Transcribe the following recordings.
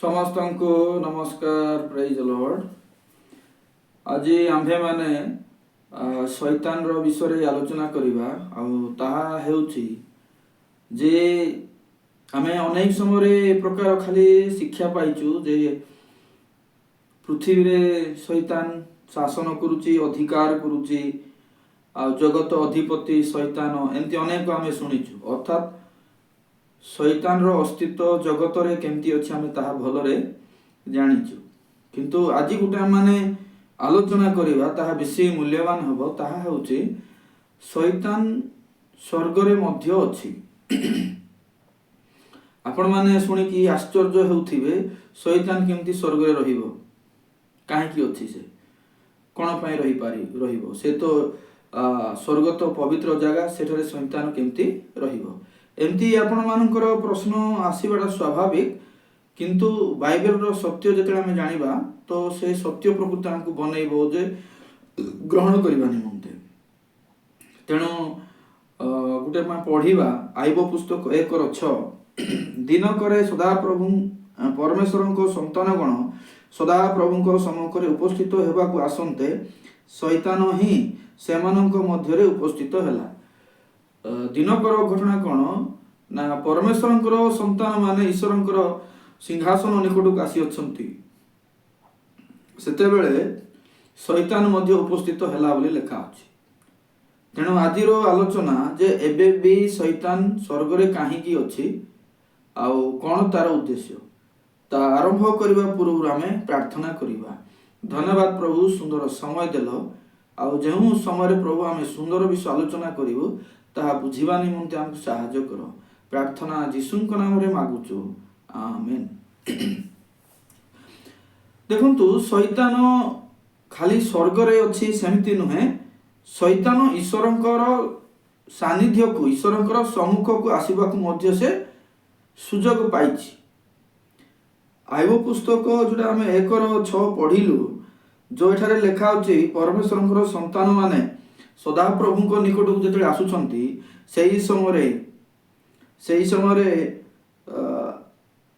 ସମସ୍ତଙ୍କୁ ନମସ୍କାର, ପ୍ରେଜ୍ ଲର୍ଡ। ଆଜି ଆମ୍ଭେମାନେ ଶୈତାନର ବିଷୟରେ ଆଲୋଚନା କରିବା। ଆଉ ତାହା ହେଉଛି ଯେ ଆମେ ଅନେକ ସମୟରେ ଏ ପ୍ରକାର ଖାଲି ଶିକ୍ଷା ପାଇଛୁ ଯେ ପୃଥିବୀରେ ଶୈତାନ ଶାସନ କରୁଛି, ଅଧିକାର କରୁଛି, ଆଉ ଜଗତ ଅଧିପତି ଶୈତାନ, ଏମିତି ଅନେକ ଆମେ ଶୁଣିଛୁ। ଅର୍ଥାତ୍ ଶୈତାନର ଅସ୍ତିତ୍ୱ ଜଗତରେ କେମିତି ଅଛି ଆମେ ତାହା ଭଲରେ ଜାଣିଛୁ। କିନ୍ତୁ ଆଜି ଗୋଟେ ଆମେ ଆଲୋଚନା କରିବା, ତାହା ବେଶୀ ମୂଲ୍ୟବାନ ହେବ। ତାହା ହେଉଛି ଶୈତାନ ସ୍ୱର୍ଗରେ ମଧ୍ୟ ଅଛି। ଆପଣମାନେ ଶୁଣିକି ଆଶ୍ଚର୍ଯ୍ୟ ହେଉଥିବେ, ଶୈତାନ କେମିତି ସ୍ୱର୍ଗରେ ରହିବ? କାହିଁକି ଅଛି? ସେ କ'ଣ ପାଇଁ ରହିବ? ସେ ତ ସ୍ୱର୍ଗ ତ ପବିତ୍ର ଜାଗା, ସେଠାରେ ଶୈତାନ କେମିତି ରହିବ? ଏମିତି ଆପଣମାନଙ୍କର ପ୍ରଶ୍ନ ଆସିବାଟା ସ୍ୱାଭାବିକ। କିନ୍ତୁ ବାଇବେଲର ସତ୍ୟ ଯେତେବେଳେ ଆମେ ଜାଣିବା, ତ ସେ ସତ୍ୟ ପ୍ରକୃତି ଆମକୁ ବନେଇବ ଯେ ଗ୍ରହଣ କରିବା ନିମନ୍ତେ। ତେଣୁ ଗୋଟେ ଆମେ ପଢ଼ିବା ଆଇବ ପୁସ୍ତକ 1:6। ଦିନକରେ ସଦାପ୍ରଭୁ ପରମେଶ୍ୱରଙ୍କ ସନ୍ତାନଗଣ ସଦାପ୍ରଭୁଙ୍କ ସମ୍ମୁଖରେ ଉପସ୍ଥିତ ହେବାକୁ ଆସନ୍ତେ ଶୈତାନ ହିଁ ସେମାନଙ୍କ ମଧ୍ୟରେ ଉପସ୍ଥିତ ହେଲା। ଦିନକର ଘଟଣା କ'ଣ ନା, ପରମେଶ୍ୱରଙ୍କର ସନ୍ତାନ ମାନେ ଈଶ୍ୱରଙ୍କର ସିଂହାସନ ନିକଟକୁ ଆସିଅଛନ୍ତି। ସେତେବେଳେ ଶୈତାନ ମଧ୍ୟ ଉପସ୍ଥିତ ହେଲା ବୋଲି ଲେଖା ଅଛି। ତେଣୁ ଆଜିର ଆଲୋଚନା ଯେ ଏବେ ବି ଶୈତାନ ସ୍ୱର୍ଗରେ କାହିଁକି ଅଛି ଆଉ କ'ଣ ତାର ଉଦ୍ଦେଶ୍ୟ, ତା ଆରମ୍ଭ କରିବା ପୂର୍ବରୁ ଆମେ ପ୍ରାର୍ଥନା କରିବା। ଧନ୍ୟବାଦ ପ୍ରଭୁ, ସୁନ୍ଦର ସମୟ ଦେଲ। ଆଉ ଯେଉଁ ସମୟରେ ପ୍ରଭୁ ଆମେ ସୁନ୍ଦର ବିଷୟ ଆଲୋଚନା କରିବୁ, ତାହା ବୁଝିବା ନିମନ୍ତେ ଆମକୁ ସାହାଯ୍ୟ କର। ପ୍ରାର୍ଥନା ଯୀଶୁଙ୍କ ନାମରେ ମାଗୁଛୁ, ଆମେନ୍। ଦେଖନ୍ତୁ, ଶୈତାନ ଖାଲି ସ୍ୱର୍ଗରେ ଅଛି ସେମିତି ନୁହେଁ। ଶୈତାନ ଈଶ୍ୱରଙ୍କର ସାନ୍ନିଧ୍ୟକୁ, ଈଶ୍ୱରଙ୍କର ସମ୍ମୁଖକୁ ଆସିବାକୁ ମଧ୍ୟ ସେ ସୁଯୋଗ ପାଇଛି। ଆଇବ ପୁସ୍ତକ ଯୋଉଟା ଆମେ 1:6 ପଢିଲୁ, ଯୋଉ ଏଠାରେ ଲେଖା ଅଛି ପରମେଶ୍ୱରଙ୍କର ସନ୍ତାନ ମାନେ ସଦାପ୍ରଭୁଙ୍କ ନିକଟକୁ ଯେତେବେଳେ ଆସୁଛନ୍ତି, ସେହି ସମୟରେ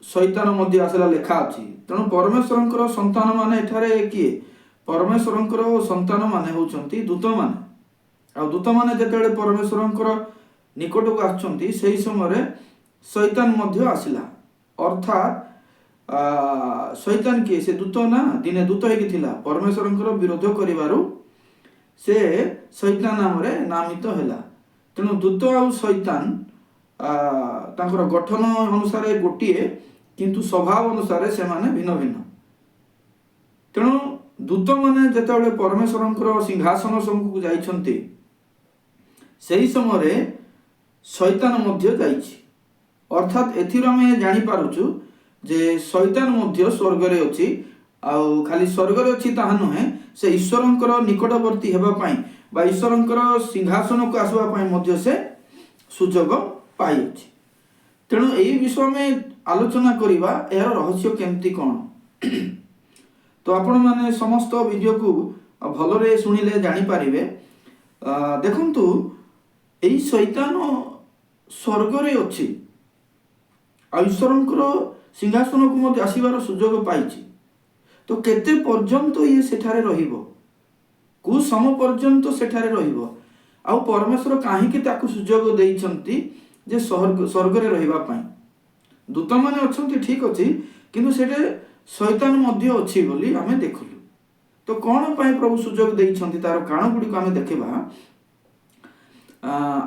ଶୈତାନ ମଧ୍ୟ ଆସିଲା ଲେଖା ଅଛି। ତେଣୁ ପରମେଶ୍ୱରଙ୍କର ସନ୍ତାନ ମାନେ ଏଠାରେ କିଏ? ପରମେଶ୍ୱରଙ୍କର ସନ୍ତାନ ମାନେ ହେଉଛନ୍ତି ଦୂତମାନେ। ଆଉ ଦୂତମାନେ ଯେତେବେଳେ ପରମେଶ୍ୱରଙ୍କର ନିକଟକୁ ଆସୁଛନ୍ତି, ସେହି ସମୟରେ ଶୈତାନ ମଧ୍ୟ ଆସିଲା। ଅର୍ଥାତ୍ ଶୈତାନ କିଏ? ସେ ଦୂତ ନା, ଦିନେ ଦୂତ ହେଇକି ଥିଲା। ପରମେଶ୍ୱରଙ୍କର ବିରୋଧ କରିବାରୁ ସେ ଶୈତାନ ନାମରେ ନାମିତ ହେଲା। ତେଣୁ ଦୂତ ଆଉ ଶୈତାନ ତାଙ୍କର ଗଠନ ଅନୁସାରେ ଗୋଟିଏ, କିନ୍ତୁ ସ୍ୱଭାବ ଅନୁସାରେ ସେମାନେ ଭିନ୍ନ ଭିନ୍ନ। ତେଣୁ ଦୂତମାନେ ଯେତେବେଳେ ପରମେଶ୍ୱରଙ୍କର ସିଂହାସନ ସମ୍ମୁଖକୁ ଯାଇଛନ୍ତି, ସେହି ସମୟରେ ଶୈତାନ ମଧ୍ୟ ଯାଇଛି। ଅର୍ଥାତ୍ ଏଥିରୁ ଆମେ ଜାଣିପାରୁଛୁ ଯେ ଶୈତାନ ମଧ୍ୟ ସ୍ୱର୍ଗରେ ଅଛି। ଆଉ ଖାଲି ସ୍ୱର୍ଗରେ ଅଛି ତାହା ନୁହେଁ, ସେ ଈଶ୍ୱରଙ୍କର ନିକଟବର୍ତ୍ତୀ ହେବା ପାଇଁ ବା ଈଶ୍ୱରଙ୍କର ସିଂହାସନକୁ ଆସିବା ପାଇଁ ମଧ୍ୟ ସେ ସୁଯୋଗ ପାଇଅଛି। ତେଣୁ ଏହି ବିଷୟ ଆମେ ଆଲୋଚନା କରିବା, ଏହାର ରହସ୍ୟ କେମିତି କ'ଣ। ତ ଆପଣମାନେ ସମସ୍ତ ଭିଡ଼ିଓକୁ ଭଲରେ ଶୁଣିଲେ ଜାଣିପାରିବେ। ଦେଖନ୍ତୁ, ଏହି ଶୈତାନ ସ୍ୱର୍ଗରେ ଅଛି ଆଉ ଈଶ୍ୱରଙ୍କର ସିଂହାସନକୁ ମଧ୍ୟ ଆସିବାର ସୁଯୋଗ ପାଇଛି। ତ କେତେ ପର୍ଯ୍ୟନ୍ତ ଇଏ ସେଠାରେ ରହିବ? କୋଉ ସମୟ ପର୍ଯ୍ୟନ୍ତ ସେଠାରେ ରହିବ? ଆଉ ପରମେଶ୍ୱର କାହିଁକି ତାକୁ ସୁଯୋଗ ଦେଇଛନ୍ତି ଯେ ସ୍ୱର୍ଗରେ ରହିବା ପାଇଁ? ଦୂତମାନେ ଅଛନ୍ତି, ଠିକ୍ ଅଛି, କିନ୍ତୁ ସେଠି ଶୈତାନ ମଧ୍ୟ ଅଛି ବୋଲି ଆମେ ଦେଖିଲୁ। ତ କ'ଣ ପାଇଁ ପ୍ରଭୁ ସୁଯୋଗ ଦେଇଛନ୍ତି, ତାର କାରଣ ଗୁଡ଼ିକ ଆମେ ଦେଖିବା।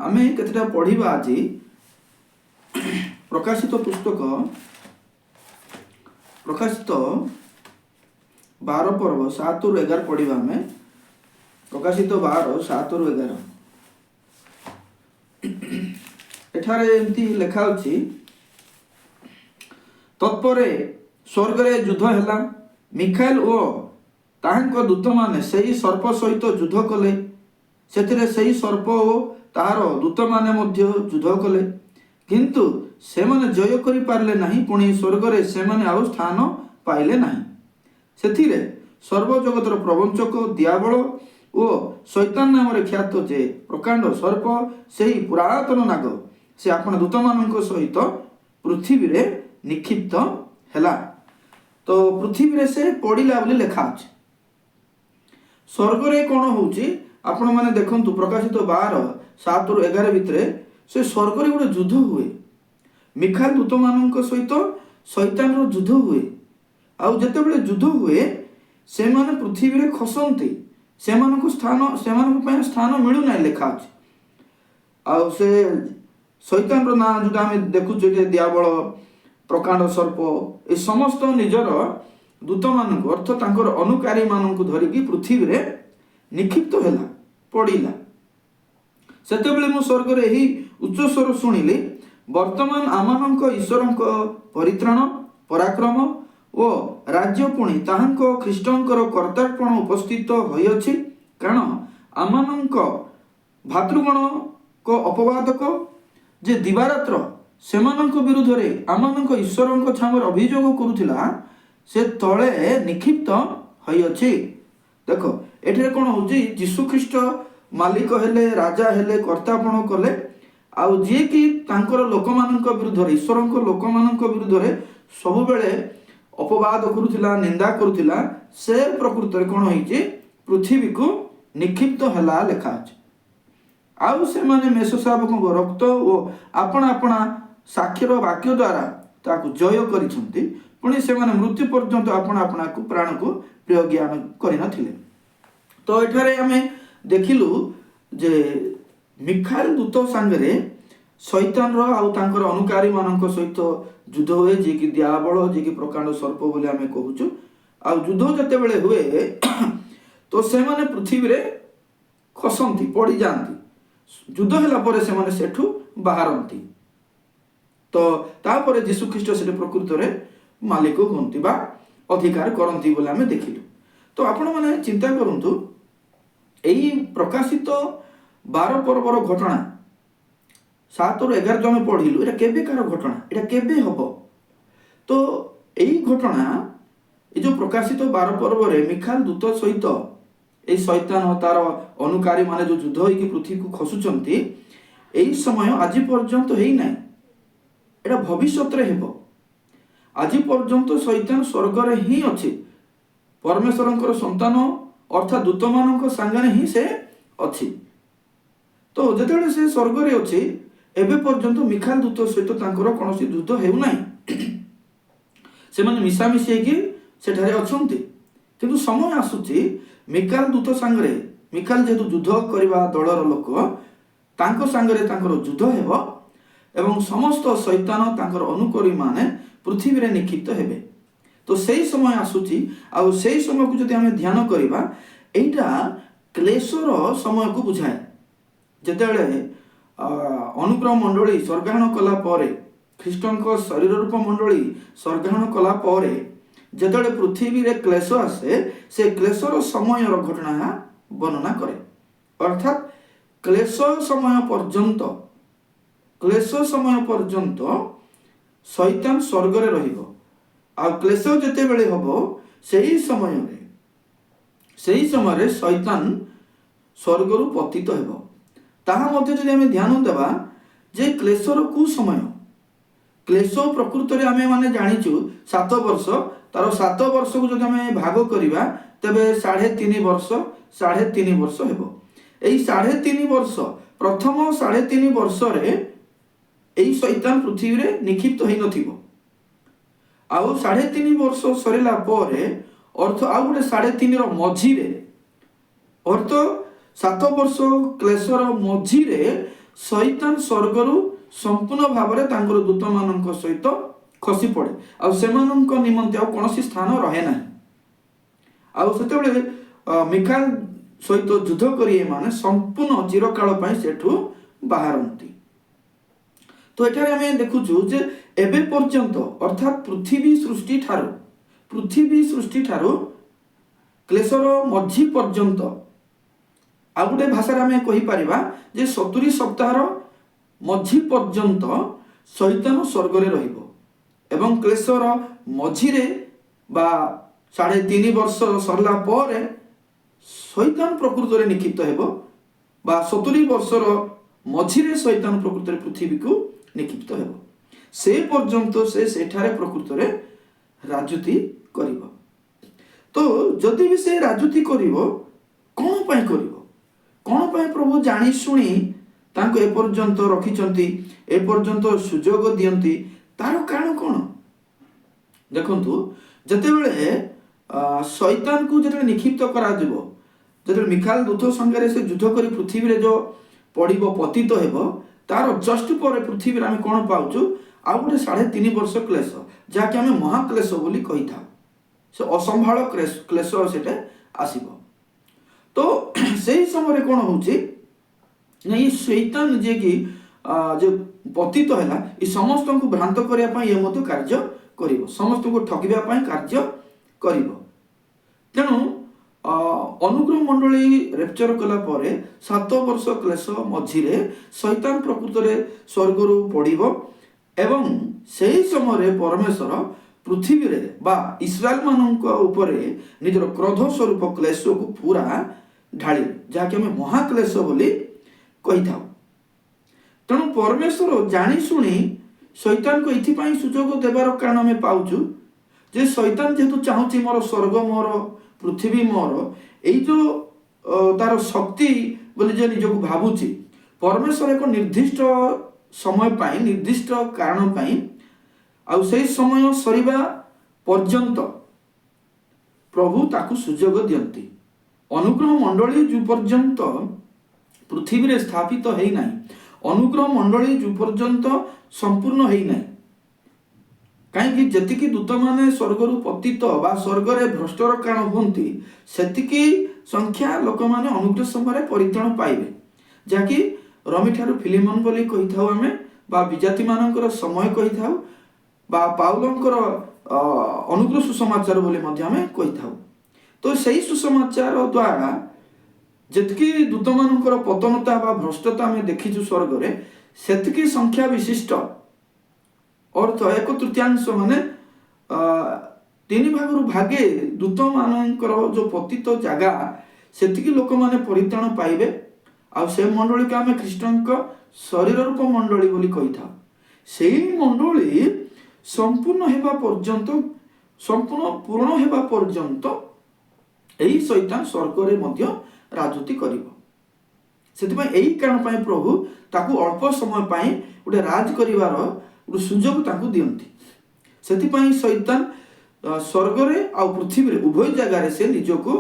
ଆମେ କେତେଟା ପଢ଼ିବା ଆଜି। ପ୍ରକାଶିତ 12 ପର୍ବ 7-11 ପଢ଼ିବା ଆମେ। ପ୍ରକାଶିତ 12:7-11। ଏଠାରେ ଏମିତି ଲେଖା ଅଛି, ତତ୍ପରେ ସ୍ୱର୍ଗରେ ଯୁଦ୍ଧ ହେଲା। ମିଖାଏଲ ଓ ତାହାଙ୍କ ଦୂତମାନେ ସେହି ସର୍ପ ସହିତ ଯୁଦ୍ଧ କଲେ। ସେଥିରେ ସେହି ସର୍ପ ଓ ତାହାର ଦୂତମାନେ ମଧ୍ୟ ଯୁଦ୍ଧ କଲେ, କିନ୍ତୁ ସେମାନେ ଜୟ କରିପାରିଲେ ନାହିଁ। ପୁଣି ସ୍ୱର୍ଗରେ ସେମାନେ ଆଉ ସ୍ଥାନ ପାଇଲେ ନାହିଁ। ସେଥିରେ ସର୍ବଜଗତର ପ୍ରବଞ୍ଚକ ଦିଆବଳ ଓ ଶୈତାନ ନାମରେ ଖ୍ୟାତ ଯେ ପ୍ରକାଣ୍ଡ ସର୍ପ, ସେହି ପୁରାତନ ନାଗ, ସେ ଆପଣ ଦୂତମାନଙ୍କ ସହିତ ପୃଥିବୀରେ ନିକ୍ଷିପ୍ତ ହେଲା। तो पृथ्वी से पड़ा बोली लिखा अच्छे स्वर्ग कौन होची आपण मैंने देखंतु प्रकाशित 12:7-11 भितर से स्वर्ग रे गोटे युद्ध हुए मिखाल दूत मान सहित शैतान रो युद्ध हुए आउ जते बेले युद्ध हुए से माने पृथ्वी रे खसंती से मानको स्थान मिलू ना लिखा अछि आउ से शैतान रो ना जोटा हम देखु जे दियाबल प्रकांड सर्प ए समस्त निजर दूत मान अर्थ तांकर अनुकारी मान धरिकी पृथ्वी रे निक्षिप्त हैला पड़िला सेते बेले मु स्वर्ग रे एही उच्च स्वर सुनिली वर्तमान आमानंक ईश्वरंक परित्राण पराक्रम ओ राज्य पुणी ताहांक ख्रीष्टंकर कर्तार्पण उपस्थित होई अछि कारण आमानंक भातृगण को अपवादक जे दिवारात्र सेमानंक विरुद्ध रे आमानंक ईश्वरंक छामर अभियोग करुथिला से तळे निक्षिप्त होई अछि देखो एठरे कोन होजी यीशु ख्रीष्ट मालिक हेले राजा हेले कर्तापण कले आउ जे कि तांकर लोकमानंक विरुद्ध रे ईश्वरंक लोकमानंक विरुद्ध रे सब बेले अपवाद करुथिला निंदा करुथिला से प्रकृत रे कोन होईची पृथ्वी को निक्षिप्त हला लेखा अछि आउ से माने मेष शावक रक्त ओ आपना आपना साक्षर वाक्य द्वारा ताकू जय करिसंती पुणी से माने मृत्यु पर्यंत आपना आपना को प्राण को प्रिय ज्ञान करि नथिले तो एठारे हमें देखिलु जे मिखाइल दूत संगे शैतान रो आउ तांकर अनुकारी मानक सहित युद्ध हुए जे कि दियाबल जे कि प्रकांड सर्प बोले आमे कहूछु आउ युद्ध जते बेले हुए तो से माने पृथ्वी रे खसंती पड़ी जानती युद्ध होला परे से माने सेठू बाहरंती तो तापरे यीशु ख्रीष्ट से प्रकृत रे मालिक होंती बा अधिकार करंती बोले आमे देखिलु तो आपण माने चिंता करंतु एही प्रकाशित 12 पर्वर घटना 7-11 जो आम पढ़िलु एटा केबेकार घटना एटा केबे हबो तो एही घटना ए जो प्रकाशित 12 पर्व रे मिखाल दूत सहित ए शैतान और तार अनुकारी माने जो युद्ध होई कि पृथ्वी को खसुचंती एही समय आज पर्यंत हेई नै एटा भविष्यत रे हेबो आज पर्यंत शैतान स्वर्ग रे ही अछि परमेश्वरंकर संतान अर्थात दूत मानक संगे ही से अछि तो जेतेबेले से स्वर्ग रे अछि एबे पर्यंत मिखाल दूत सहित तांकर कोनोसी युद्ध हेउ नै से माने मिसामिसी कि सेठारे अछंती किंतु समय आसुची मिखाल दूत संगे मिखाल जेतु युद्ध करबा दलर लोक तांको संगे तांकर युद्ध हेबो एवं समस्त शैतान तांकर अनुकरी माने पृथ्वी रे निक्षिप्त हेबे तो सही समय आसुची आ सही समय को जदि हमें ध्यान करबा एटा क्लेशर समय को बुझाए जेतेबेले अनुग्रह मंडली स्वर्गारोहण कला परे ख्रीष्टंक शरीर रूप मंडली स्वर्गारोहण कला परे जेतेबेले पृथ्वी रे क्लेश आसे से क्लेशर समय घटना वर्णना करे अर्थात क्लेश समय पर्यंत शैतान स्वर्ग रे रहिबो आ क्लेश जेतेबेले हबो सही समय रे शैतान स्वर्ग रु पतित हेबो ताहा मध्ये जदि हमें ध्यान देबा जे क्लेशर कु समय क्लेश प्रकृत रे हमें माने जानिचु 7 वर्ष तार 7 वर्ष को जदि हमें भाग करिबा तबे 3.5 वर्ष 3.5 वर्ष हेबो एई 3.5 वर्ष प्रथम 3.5 वर्ष रे एई शैतान पृथ्वी रे निक्षिप्त होई नथिबो आउ 3.5 वर्ष सरिला परे अर्थ आउ गोटे 3.5 रो मझी रे अर्थ 7 वर्ष क्लेशर मझी रे शैतान स्वर्ग रु संपूर्ण भाव रे तांकर दूत मानक सहित खसी पड़े आ सेमानक निमंते आ कोनोसी स्थान रहे ना आ सेते बेले मिखाल सहित युद्ध करिए माने संपूर्ण चिरकाल पई सेठू बाहरंती तो एठारे हमें देखुछु जे एबे पर्यंत अर्थात पृथ्वी सृष्टि ठारू क्लेशर मझी पर्यंत आ गोटे भाषा रे हमें कहि परिबा जे 70 सप्ताहर मझी पर्यंत शैतान स्वर्ग रे रहिबो एवं क्लेशर मझी रे बा 3.5 वर्ष सरला परे शैतान प्रकृत रे निक्षिप्त हेबो बा 70 वर्षर मझी रे शैतान प्रकृत रे पृथ्वी को निक्षिप्त हेबो से पर्यंत से सेठारे प्रकृत रे ରାଜୁତି କରିବ। ତ ଯଦି ବି ସେ ରାଜୁତି କରିବ, କ'ଣ ପାଇଁ କରିବ? କ'ଣ ପାଇଁ ପ୍ରଭୁ ଜାଣି ଶୁଣି ତାଙ୍କୁ ଏପର୍ଯ୍ୟନ୍ତ ରଖିଛନ୍ତି, ଏପର୍ଯ୍ୟନ୍ତ ସୁଯୋଗ ଦିଅନ୍ତି? ତାର କାରଣ କ'ଣ? ଦେଖନ୍ତୁ, ଯେତେବେଳେ ଶୈତାନକୁ ଯେତେବେଳେ ନିକ୍ଷିପ୍ତ କରାଯିବ, ଯେତେବେଳେ ମିଖାଏଲ ଦୂତ ସାଙ୍ଗରେ ସେ ଯୁଦ୍ଧ କରି ପୃଥିବୀରେ ଯୋଉ ପଡ଼ିବ, ପତିତ ହେବ, ତାର ଜଷ୍ଟ ପରେ ପୃଥିବୀରେ ଆମେ କ'ଣ ପାଉଛୁ? ଆଉ ଗୋଟେ 3.5 ବର୍ଷ କ୍ଲେଶ, ଯାହାକି ଆମେ ମହାକ୍ଲେଶ ବୋଲି କହିଥାଉ। ସେ ଅସମ୍ଭାଳ କ୍ଲେଶ ସେଟା ଆସିବ। ତ ସେଇ ସମୟରେ କ'ଣ ହଉଛି ନା, ଏ ଶୈତାନ ଯିଏକି ଯେ ପତିତ ହେଲା, ଏ ସମସ୍ତଙ୍କୁ ଭ୍ରାନ୍ତ କରିବା ପାଇଁ ଏ ମଧ୍ୟ କାର୍ଯ୍ୟ କରିବ, ସମସ୍ତଙ୍କୁ ଠକିବା ପାଇଁ କାର୍ଯ୍ୟ କରିବ। ତେଣୁ ଅନୁଗ୍ରହ ମଣ୍ଡଳୀ ରେପଚର କଲା ପରେ 7 ବର୍ଷ କ୍ଲେଶ ମଝିରେ ଶୈତାନ ପ୍ରକୃତରେ ସ୍ୱର୍ଗରୁ ପଡ଼ିବ ଏବଂ ସେହି ସମୟରେ ପରମେଶ୍ୱର ପୃଥିବୀରେ ବା ଇସ୍ରାଏଲ ମାନଙ୍କ ଉପରେ ନିଜର କ୍ରୋଧ ସ୍ୱରୂପ କ୍ଲେଶକୁ ପୁରା ଢାଳିବେ, ଯାହାକି ଆମେ ମହାକ୍ଲେଶ ବୋଲି କହିଥାଉ। ତେଣୁ ପରମେଶ୍ୱର ଜାଣି ଶୁଣି ଶୈତାନକୁ ଏଥିପାଇଁ ସୁଯୋଗ ଦେବାର କାରଣ ଆମେ ପାଉଛୁ ଯେ ଶୈତାନ ଯେହେତୁ ଚାହୁଁଛି ମୋର ସ୍ୱର୍ଗ ମୋର, ପୃଥିବୀ ମୋର, ଏଇ ଯେଉଁ ତାର ଶକ୍ତି ବୋଲି ଯେ ନିଜକୁ ଭାବୁଛି, ପରମେଶ୍ୱର ଏକ ନିର୍ଦ୍ଦିଷ୍ଟ ସମୟ ପାଇଁ, ନିର୍ଦ୍ଦିଷ୍ଟ କାରଣ ପାଇଁ, ଆଉ ସେଇ ସମୟ ସରିବା ପର୍ଯ୍ୟନ୍ତ ପ୍ରଭୁ ତାକୁ ସୁଯୋଗ ଦିଅନ୍ତି। ଅନୁଗ୍ରହ ମଣ୍ଡଳୀ ଯେଉଁ ପର୍ଯ୍ୟନ୍ତ ପୃଥିବୀରେ ସ୍ଥାପିତ ହେଇନାହିଁ, ଅନୁଗ୍ରହ ମଣ୍ଡଳୀ ଯେଉଁ ପର୍ଯ୍ୟନ୍ତ ସମ୍ପୂର୍ଣ୍ଣ ହେଇନାହିଁ, କାହିଁକି ଯେତିକି ଦୂତମାନେ ସ୍ୱର୍ଗରୁ ପତିତ ବା ସ୍ୱର୍ଗରେ ଭ୍ରଷ୍ଟର କାରଣ ହୁଅନ୍ତି, ସେତିକି ସଂଖ୍ୟା ଲୋକମାନେ ଅନୁଗ୍ରହ ସମୟରେ ପରିତ୍ରାଣ ପାଇବେ, ଯାହାକି ରମିଠାରୁ ଫିଲିମନ ବୋଲି କହିଥାଉ ଆମେ, ବା ବିଜାତି ମାନଙ୍କର ସମୟ କହିଥାଉ, ବା ପାଉଲଙ୍କର ଅନୁଗ୍ରହ ସୁସମାଚାର ବୋଲି ମଧ୍ୟ ଆମେ କହିଥାଉ। ତ ସେଇ ସୁସମାଚାର ଦ୍ୱାରା ଯେତିକି ଦୂତମାନଙ୍କର ପତନତା ବା ଭ୍ରଷ୍ଟତା ଆମେ ଦେଖିଛୁ ସ୍ୱର୍ଗରେ, ସେତିକି ସଂଖ୍ୟା ବିଶିଷ୍ଟ ଅର୍ଥ 1/3 ମାନେ 3 ଭାଗରୁ ଭାଗେ ଦୂତମାନଙ୍କର ଯେଉଁ ପତିତ ଜାଗା, ସେତିକି ଲୋକମାନେ ପରିତ୍ରାଣ ପାଇବେ। ଆଉ ସେ ମଣ୍ଡଳୀକୁ ଆମେ ଖ୍ରୀଷ୍ଟଙ୍କ ଶରୀର ରୂପ ମଣ୍ଡଳୀ ବୋଲି କହିଥାଉ। ସେଇ ମଣ୍ଡଳୀ ସମ୍ପୂର୍ଣ୍ଣ ହେବା ପର୍ଯ୍ୟନ୍ତ, ସମ୍ପୂର୍ଣ୍ଣ ପୂରଣ ହେବା ପର୍ଯ୍ୟନ୍ତ ଏହି ଶୈତାନ ସ୍ୱର୍ଗରେ ମଧ୍ୟ ରାଜୁତି କରିବ। ସେଥିପାଇଁ ଏହି କାରଣ ପାଇଁ ପ୍ରଭୁ ତାକୁ ଅଳ୍ପ ସମୟ ପାଇଁ ଗୋଟେ ରାଜ କରିବାର ଗୋଟେ ସୁଯୋଗ ତାଙ୍କୁ ଦିଅନ୍ତି। ସେଥିପାଇଁ ଶୈତାନ ସ୍ୱର୍ଗରେ ଆଉ ପୃଥିବୀରେ ଉଭୟ ଜାଗାରେ ସେ ନିଜକୁ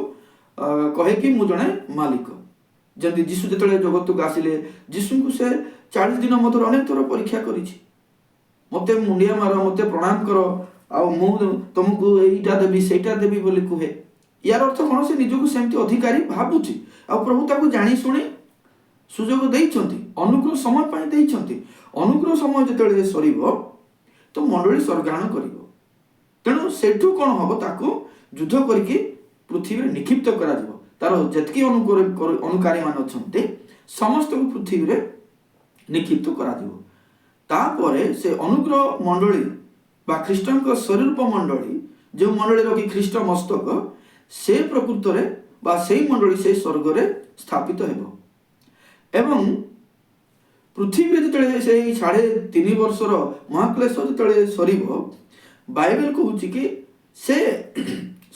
କହେ କି ମୁଁ ଜଣେ ମାଲିକ। ଯେମିତି ଯୀଶୁ ଯେତେବେଳେ ଜଗତକୁ ଆସିଲେ, ଯୀଶୁଙ୍କୁ ସେ 40 ଦିନ ମଧ୍ୟରେ ଅନେକ ଥର ପରୀକ୍ଷା କରିଛି, ମୋତେ ମୁଣ୍ଡିଆ ମାର, ମୋତେ ପ୍ରଣାମ କର, ଆଉ ମୁଁ ତମକୁ ଏଇଟା ଦେବି ସେଇଟା ଦେବି ବୋଲି କୁହେ। ୟାର ଅର୍ଥ କ'ଣ? ସେ ନିଜକୁ ସେମିତି ଅଧିକାରୀ ଭାବୁଛି। ଆଉ ପ୍ରଭୁ ତାକୁ ଜାଣି ଶୁଣି ସୁଯୋଗ ଦେଇଛନ୍ତି, ଅନୁଗ୍ରହ ସମୟ ପାଇଁ ଦେଇଛନ୍ତି। ଅନୁଗ୍ରହ ସମୟ ଯେତେବେଳେ ସରିବ ତ ମଣ୍ଡଳୀ ସ୍ୱର୍ଗାୟନ କରିବ। ତେଣୁ ସେଠୁ କ'ଣ ହବ? ତାକୁ ଯୁଦ୍ଧ କରିକି ପୃଥିବୀରେ ନିକ୍ଷିପ୍ତ କରାଯିବ। ତାର ଯେତିକି ଅନୁକାରୀ ମାନେ ଅଛନ୍ତି ସମସ୍ତଙ୍କୁ ପୃଥିବୀରେ ନିକ୍ଷିପ୍ତ କରାଯିବ। ତାପରେ ସେ ଅନୁଗ୍ରହ ମଣ୍ଡଳୀ ବା ଖ୍ରୀଷ୍ଟଙ୍କ ଶରୀରୂପ ମଣ୍ଡଳୀ, ଯେଉଁ ମଣ୍ଡଳୀର କି ଖ୍ରୀଷ୍ଟ ମସ୍ତକ, ସେ ପ୍ରକୃତରେ ବା ସେଇ ମଣ୍ଡଳୀ ସେଇ ସ୍ୱର୍ଗରେ ସ୍ଥାପିତ ହେବ। ଏବଂ ପୃଥିବୀରେ ଯେତେବେଳେ ସେଇ 3.5 ବର୍ଷର ମହାକ୍ଲେଶ ଯେତେବେଳେ ସରିବ, ବାଇବେଲ କହୁଛି କି ସେ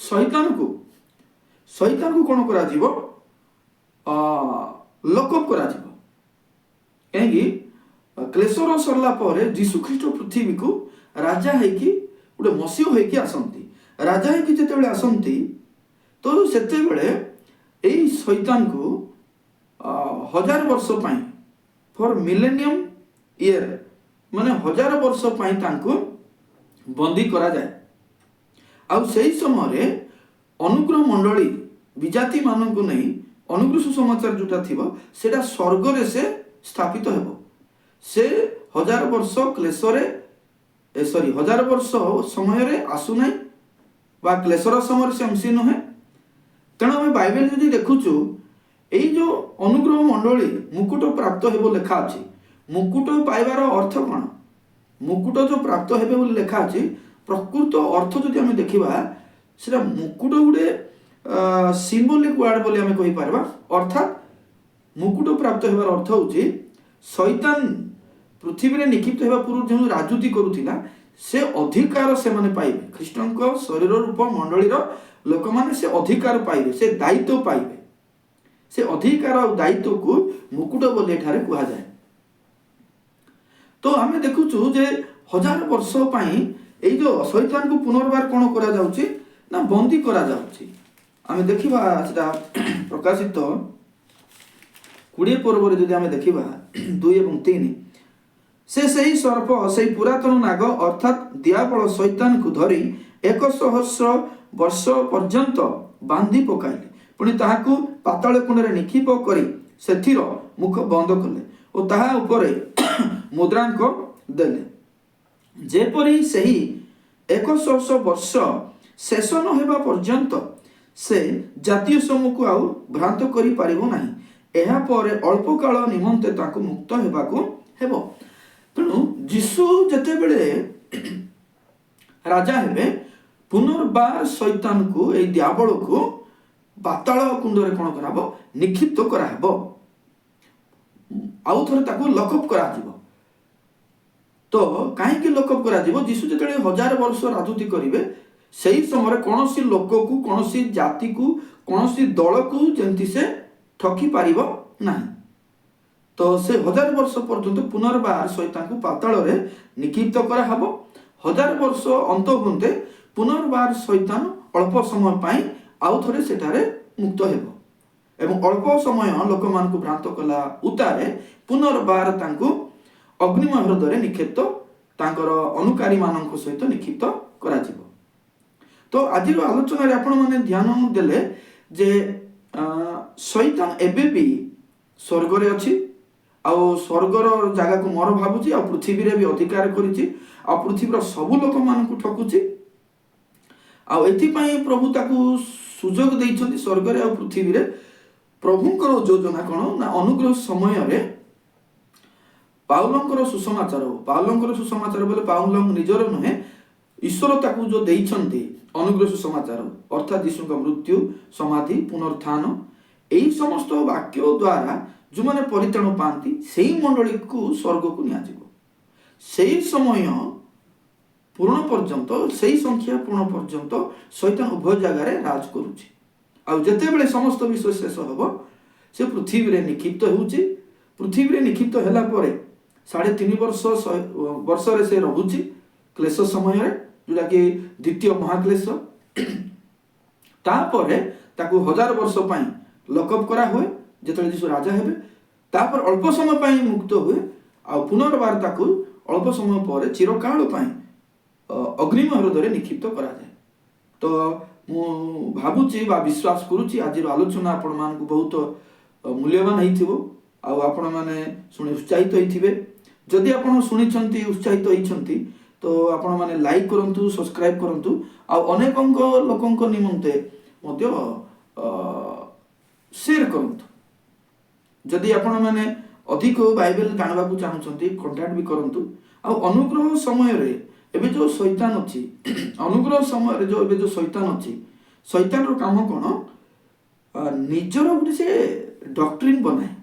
ଶୈତାନକୁ କ'ଣ କରାଯିବ? ଲକଅପ୍ କରାଯିବ। କାହିଁକି? କ୍ଲେଶର ସରିଲା ପରେ ଯୀଶୁଖ୍ରୀଷ୍ଟ ପୃଥିବୀକୁ ରାଜା ହେଇକି ଗୋଟେ ମସିହ ହେଇକି ଆସନ୍ତି। ରାଜା ହେଇକି ଯେତେବେଳେ ଆସନ୍ତି, ତ ସେତେବେଳେ ଏଇ ଶୈତାନକୁ 1000 ବର୍ଷ ପାଇଁ, ଫର ମିଲେନିୟମ ଇୟର, ମାନେ 1000 ବର୍ଷ ପାଇଁ ତାଙ୍କୁ ବନ୍ଦୀ କରାଯାଏ। ଆଉ ସେଇ ସମୟରେ ଅନୁଗ୍ରହ ମଣ୍ଡଳୀ ବିଜାତି ମାନଙ୍କୁ ନେଇ ଅନୁଗ୍ରହ ସୁସମାଚାର ଯୋଉଟା ଥିବ, ସେଟା ସ୍ୱର୍ଗରେ ସେ ସ୍ଥାପିତ ହେବ। ସେ 1000 ବର୍ଷ କ୍ଲେଶରେ 1000 ବର୍ଷ ସମୟରେ ଆସୁନାହିଁ ବା କ୍ଲେଶର ସମୟରେ ସେ ଅଂଶୀ ନୁହେଁ। ତେଣୁ ଆମେ ବାଇବେଲ ଯଦି ଦେଖୁଛୁ, ଏଇ ଯେଉଁ ଅନୁଗ୍ରହ ମଣ୍ଡଳୀ ମୁକୁଟ ପ୍ରାପ୍ତ ହେବ ଲେଖା ଅଛି। ମୁକୁଟ ପାଇବାର ଅର୍ଥ କ'ଣ? ମୁକୁଟ ଯେଉଁ ପ୍ରାପ୍ତ ହେବେ ବୋଲି ଲେଖା ଅଛି, ପ୍ରକୃତ ଅର୍ଥ ଯଦି ଆମେ ଦେଖିବା, ସେଟା ମୁକୁଟ ଗୋଟେ ସିମ୍ବଲିକ ୱାର୍ଡ ବୋଲି ଆମେ କହିପାରିବା। ଅର୍ଥାତ୍ ମୁକୁଟ ପ୍ରାପ୍ତ ହେବାର ଅର୍ଥ ହେଉଛି ଶୈତାନ ପୃଥିବୀରେ ନିକ୍ଷିପ୍ତ ହେବା ପୂର୍ବରୁ ଯେଉଁ ରାଜୁତି କରୁଥିଲା, से अधिकार से माने पाइबे ख्रीष्टଙ୍କ शरीर रूप मंडलीर लोक माने से अधिकार पाइबे से दायित्व पाइबे से अधिकार और दायित्व को मुकुट बोली एठारे कुहा जाए। तो आमे देखुछु जे 1000 वर्ष पई एई जो शैतान को पुनर्बार कोन करा जाउची ना बंदी करा जाउची। आमे देखिबा सेटा प्रकाशित 20 पर्व रे जदि आमे देखिबा 2 एवं 3 से सही सर्प सही पुरातन नाग अर्थात दियाबल शैतान को धरी 100 वर्ष पर्यंत बांधी पकाइले पुणी ताहाकू पाताल कुंडरे निक्षेप करी सेथिर मुख बंद कले और ताहा उपरे मुद्रांक देले जेपरी सही 100 वर्ष शेष न हेबा पर्यंत से जातीय समूह को आउ भ्रांत करि पारिबो नाही एहा परे अल्प काल निमंते ताकू मुक्त हेबाकू हेबो। तेणु जीशु जते बेले राजा हेबे पुनर्बार शैतान को ए दियाबल को पाताल कुंडरे कोन कराबो निक्षिप्त कराबो आउ थरे ताकू लकअप करा जिवो। तो काहे कि लकअप करा जिवो जीशु जते 1000 वर्ष राजूति करिवे सही समय कौनसी लोक को कौनसी जाति को कौनसी दल को जेंति से ठकी पारिबो नाही। तो से 1000 वर्ष पर्यंत पुनर्बार शैतान को पाताल रे निक्षिप्त करा हबो। 1000 वर्ष अंत होते पुनर्बार शैतान अल्प समय पाई आउ थरे सेठारे मुक्त हेबो एवं अल्प समय लोक मान को भ्रांत कला उतारे पुनर्बार तांको अग्निमय हृदय निक्षिप्त तांकर अनुकारी मानक सहित निक्षिप्त करा जिवो। तो आज आलोचना रे आपण माने ध्यान देले जे शैतान एबे भी स्वर्ग रे अछि आउ स्वर्गर जगह को मोर भाबुची आ पृथ्वी रे भी अधिकार करिछि आ पृथ्वीर सब लोक मान को ठकुची आ एथि पई प्रभु ताकू सुजोग दैछन्ति स्वर्ग रे आ पृथ्वी रे प्रभुंकर योजना कोन ना अनुग्रह समय रे पाउलंकर सुसमाचार बोले पाउल निजर नुहे ईश्वर ताकू जो दैछन्ति अनुग्रह सुसमाचार अर्थात यीशु का मृत्यु समाधि पुनरुत्थान एई समस्त वाक्य द्वारा जो माने परित्राण पांती सेही मंडली को स्वर्ग को निया जिवो। सेही समय पूर्ण पर्यंत सेही संख्या पूर्ण पर्यंत शैतान उभय जगह रे राज करूची आ जते बेले समस्त विश्व शेष हबो से पृथ्वी रे निक्षिप्त होउची। पृथ्वी रे निक्षिप्त होला परे 3.5 वर्ष रे से रहुची क्लेश समय रे जोटा कि द्वितीय महाक्लेश तापरे ताकू 1000 वर्ष पई लकअप करा हुए जेतले जीशु राजा हेबे तापर अल्प समय पई मुक्त हुए आ पुनर्बार ताकू अल्प समय परे चिरकाल पई अग्निमय हृदय निक्षिप्त करा जाए। तो मु भाबुची बा विश्वास करूची आज आलोचना आपण मान को बहुत मूल्यवान हेइथिबो आ आपण माने सुनि उत्साहित होइथिबे। जदि आपण सुनिछंती उत्साहित होइछंती तो आपण माने लाइक करंतु सब्सक्राइब करंतु आ अनेकंक लोकंक निमंते मध्य शेयर करंतु। जदि आपण माने अधिक बाइबल जानबा को चाहछंती कांटेक्ट भी करंतु आ अनुग्रह समय रे एबे जो शैतान अछि अनुग्रह समय रे जो एबे जो शैतान अछि शैतान रो काम कोन निजर गुटे से डॉक्ट्रिन बनाए।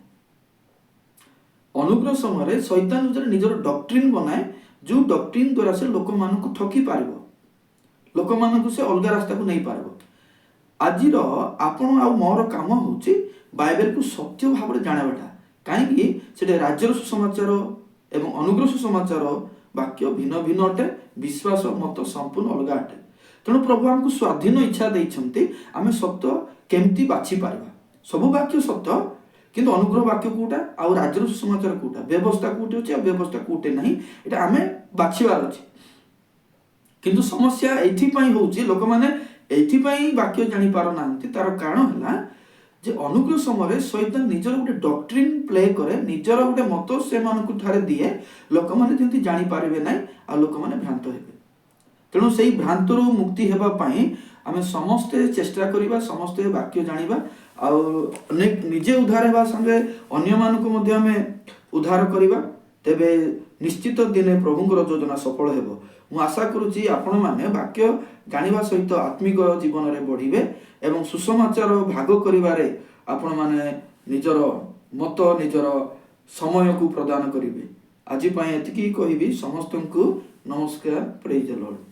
अनुग्रह समय रे शैतान निजर डॉक्ट्रिन बनाए जो डॉक्ट्रिन द्वारा से लोक मान को ठकी पारिबो लोक मान को से अलग रास्ता को नहीं पारिबो। आज आपण आ मोर काम होची बाइबल को सत्य भाव रे जानाबाटा काहे कि सेटे राज्यर सुसमाचार एवं अनुग्रह सुसमाचार वाक्य भिन्न भिन्न अटे विश्वास मत संपूर्ण अलग अटे। तेणु प्रभु हमको स्वाधीन इच्छा दैछन्ति आमे सत्य केमती बाछि पारबा। सब वाक्य सत्य किंतु अनुग्रह वाक्य कोटा आ राज्यर सुसमाचार कोटा व्यवस्था कोटे अछि आ व्यवस्था कोटे नहीं एटा आमे बाछिबार अछि। किंतु समस्या एथि पई होउची लोक माने एथि पई वाक्य जानि पारो नांती तार कारण हला जे अनुग्रह समय शैतान निजर गोटे डॉक्ट्रिन प्ले करे निजर गोटे मत से मानकु ठारे दिए लोक माने जेंति जानि पारिबे नै आ लोक माने भ्रांत हेबे। तेणु सेही भ्रांतरु मुक्ति हेबा पई आमे समस्ते चेष्टा करिबा समस्ते वाक्य जानिबा आ निजे उद्धार हेबा संगे अन्य मानकु मध्ये आमे उद्धार करिबा तेबे निश्चित दिने प्रभुंकर योजना सफल हेबो। मु आशा करूची आपण माने वाक्य जानिबा सहित आत्मिक जीवन रे बढ़िबे एवं सुसमाचार भाग करिबारे आपण माने निजर मत निजर समय को प्रदान करिवे। आज पई एतिकी कहिबी समस्तंकु ନମସ୍କାର, ପ୍ରେଜ୍ ଦ ଲର୍ଡ।